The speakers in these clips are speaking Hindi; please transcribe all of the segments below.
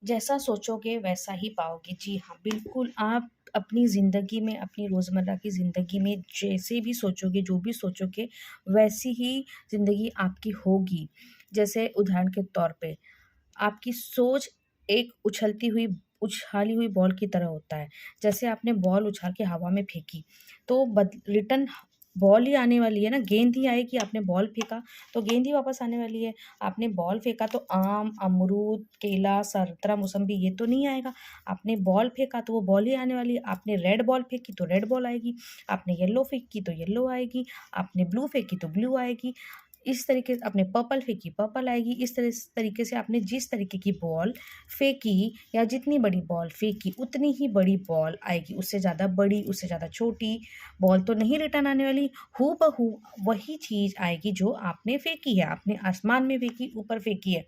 जैसा सोचोगे वैसा ही पाओगे। जी हाँ, बिल्कुल आप अपनी ज़िंदगी में, अपनी रोज़मर्रा की ज़िंदगी में जैसे भी सोचोगे, जो भी सोचोगे, वैसी ही ज़िंदगी आपकी होगी। जैसे उदाहरण के तौर पे, आपकी सोच एक उछाली हुई बॉल की तरह होता है। जैसे आपने बॉल उछाल के हवा में फेंकी, तो रिटर्न बॉल ही आने वाली है ना, गेंद ही आएगी। आपने बॉल फेंका, तो गेंद ही वापस आने वाली है। आपने बॉल फेंका तो आम, अमरूद, केला, संतरा, मौसम्बी ये तो नहीं आएगा। आपने बॉल फेंका तो वो बॉल ही आने वाली है। आपने रेड बॉल फेंकी तो रेड बॉल आएगी। आपने येलो फेंकी तो येलो आएगी। आपने ब्लू फेंकी तो ब्लू आएगी। इस तरीके से आपने पर्पल फेंकी, पर्पल आएगी। इस तरीके से आपने जिस तरीके की बॉल फेंकी या जितनी बड़ी बॉल फेंकी, उतनी ही बड़ी बॉल आएगी। उससे ज़्यादा बड़ी, उससे ज़्यादा छोटी बॉल तो नहीं रिटर्न आने वाली। हूबहू वही चीज़ आएगी जो आपने फेंकी है। आपने आसमान में फेंकी, ऊपर फेंकी है।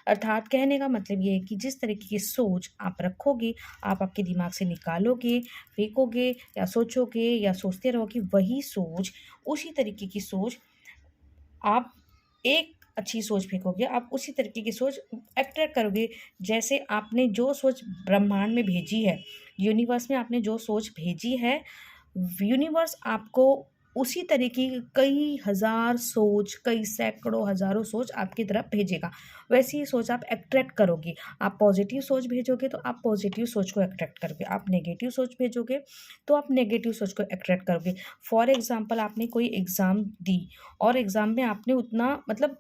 अर्थात कहने का मतलब ये है कि जिस तरीके की सोच आप रखोगे, आप आपके दिमाग से निकालोगे, फेंकोगे या सोचोगे या सोचते रहोगे, वही सोच, उसी तरीके की सोच आप एक अच्छी सोच फेंकोगे, आप उसी तरीके की सोच अट्रैक्ट करोगे। जैसे आपने जो सोच ब्रह्मांड में भेजी है, यूनिवर्स में आपने जो सोच भेजी है, यूनिवर्स आपको उसी तरीके की कई हज़ार सोच, कई सैकड़ों, हज़ारों सोच आपकी तरफ भेजेगा। वैसी ही सोच आप अट्रैक्ट करोगे। आप पॉज़िटिव सोच भेजोगे तो आप पॉज़िटिव सोच को अट्रैक्ट करोगे। आप नेगेटिव सोच भेजोगे तो आप नेगेटिव सोच को अट्रैक्ट करोगे। फॉर एग्ज़ाम्पल आपने कोई एग्ज़ाम दी और एग्ज़ाम में आपने उतना मतलब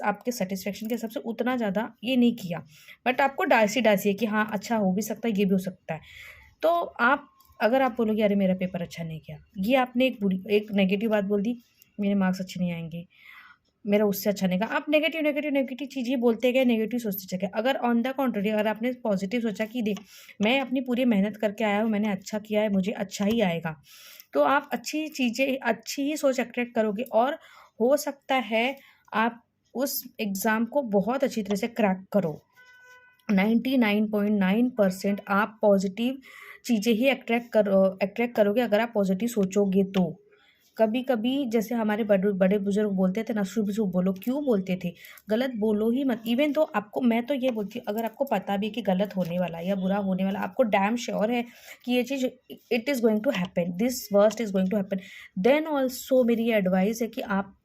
आपके सैटिस्फैक्शन के हिसाब से उतना ज़्यादा ये नहीं किया, बट आपको डासी-डासी है कि हाँ, अच्छा हो भी सकता है, ये भी हो सकता है। तो आप अगर आप बोलोगे अरे मेरा पेपर अच्छा नहीं गया, ये आपने एक नेगेटिव बात बोल दी, मेरे मार्क्स अच्छे नहीं आएँगे, मेरा उससे अच्छा नहीं गया। आप नेगेटिव, नेगेटिव, नेगेटिव चीज़ें बोलते गए, नेगेटिव सोचते चले गए। अगर ऑन द कॉन्ट्ररी अगर आपने पॉज़िटिव सोचा कि देख, मैं अपनी पूरी मेहनत करके आया हूँ, मैंने अच्छा किया है, मुझे अच्छा ही आएगा। तो आप अच्छी चीज़ें, अच्छी ही सोच अट्रैक्ट करोगे और हो सकता है आप उस एग्ज़ाम को बहुत अच्छी तरह से क्रैक करो। 99.9% आप पॉज़िटिव चीज़ें ही अट्रैक्ट करोगे अगर आप पॉज़िटिव सोचोगे तो। कभी-कभी जैसे हमारे बड़े बुज़ुर्ग बोलते थे ना, शुभ-शुभ बोलो, क्यों बोलते थे? गलत बोलो ही मत। इवन तो आपको, मैं तो ये बोलती हूँ, अगर आपको पता भी है कि गलत होने वाला है या बुरा होने वाला है, आपको डैम श्योर है कि ये चीज़ it is going to happen, this worst is going to happen, then also मेरी ये एडवाइस है कि आप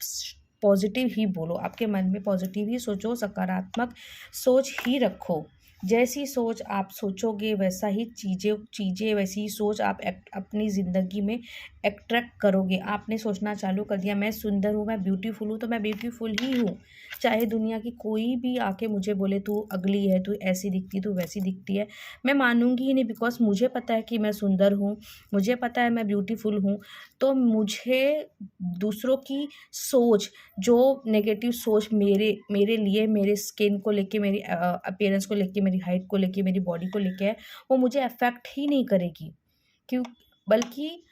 पॉज़िटिव ही बोलो। आपके मन में पॉज़िटिव ही सोचो, सकारात्मक सोच ही रखो। जैसी सोच आप सोचोगे वैसा ही चीज़ें वैसी ही सोच आप अपनी ज़िंदगी में अट्रैक्ट करोगे। आपने सोचना चालू कर दिया, मैं सुंदर हूँ, मैं ब्यूटीफुल हूँ, तो मैं ब्यूटीफुल ही हूँ। चाहे दुनिया की कोई भी आके मुझे बोले तू अगली है, तू ऐसी दिखती, तू वैसी दिखती है, मैं मानूँगी ही नहीं, बिकॉज़ मुझे पता है कि मैं सुंदर हूँ, मुझे पता है मैं ब्यूटीफुल हूँ। तो मुझे दूसरों की सोच, जो नेगेटिव सोच मेरे मेरे लिए, मेरे स्किन को लेके, मेरी अपीयरेंस को लेके, मेरी हाइट को लेके, मेरी बॉडी को लेके है, वो मुझे अफ़ेक्ट ही नहीं करेगी। क्यों? बल्कि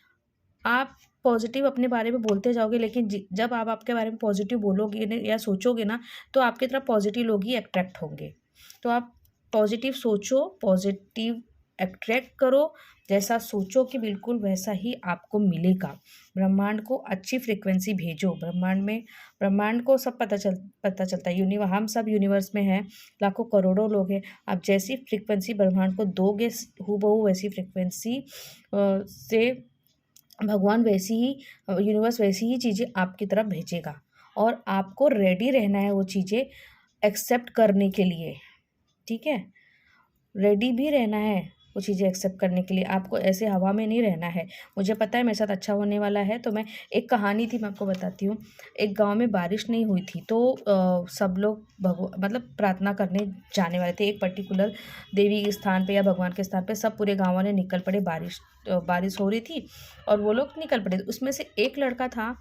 आप पॉज़िटिव अपने बारे में बोलते जाओगे, लेकिन जब आप आपके बारे में पॉज़िटिव बोलोगे न या सोचोगे ना, तो आपकी तरफ पॉज़िटिव लोग ही अट्रैक्ट होंगे। तो आप पॉज़िटिव सोचो, पॉज़िटिव अट्रैक्ट करो, जैसा सोचोगे बिल्कुल वैसा ही आपको मिलेगा। ब्रह्मांड को अच्छी फ्रीक्वेंसी भेजो, ब्रह्मांड को सब पता चलता है, हम सब यूनिवर्स में हैं, लाखों करोड़ों लोग हैं। आप जैसी फ्रीक्वेंसी ब्रह्मांड को दोगे, हूबहू वैसी फ्रीक्वेंसी से भगवान वैसी ही, यूनिवर्स वैसी ही चीज़ें आपकी तरफ भेजेगा और आपको रेडी रहना है वो चीज़ें एक्सेप्ट करने के लिए, ठीक है? रेडी भी रहना है वो चीज़ें एक्सेप्ट करने के लिए, आपको ऐसे हवा में नहीं रहना है। मुझे पता है मेरे साथ अच्छा होने वाला है, तो मैं एक कहानी थी, मैं आपको बताती हूँ। एक गाँव में बारिश नहीं हुई थी, तो सब लोग मतलब प्रार्थना करने जाने वाले थे। एक पर्टिकुलर देवी के स्थान पे या भगवान के स्थान पे सब पूरे गाँव वाले निकल पड़े। बारिश हो रही थी और वो लोग निकल पड़े। उसमें से एक लड़का था,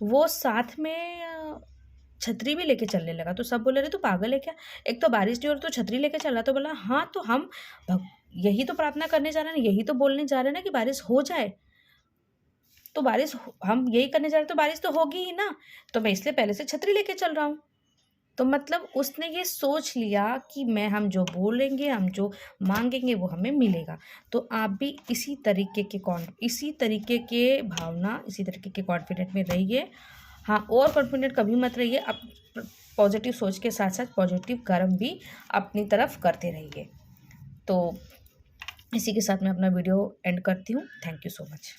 वो साथ में छतरी भी लेके चलने लगा। तो सब बोले, अरे तू पागल है क्या? एक तो बारिश नहीं हो रही, तू छतरी लेके चल रहा। तो बोला, हाँ, तो हम भग यही तो प्रार्थना करने जा रहे हैं ना, यही तो बोलने जा रहे हैं ना कि बारिश हो जाए। तो हम यही करने जा रहे हैं, तो बारिश तो होगी ही ना, तो मैं इसलिए पहले से छतरी लेके चल रहा हूँ। तो मतलब उसने ये सोच लिया कि हम जो बोलेंगे, हम जो माँगेंगे वो हमें मिलेगा। तो आप भी इसी तरीके के भावना, इसी तरीके के कॉन्फिडेंट में रहिए। हाँ, ओवर कॉन्फिडेंट कभी मत रहिए। आप पॉज़िटिव सोच के साथ-साथ पॉज़िटिव कर्म भी अपनी तरफ करते रहिए। तो इसी के साथ मैं अपना वीडियो एंड करती हूँ। Thank you so much.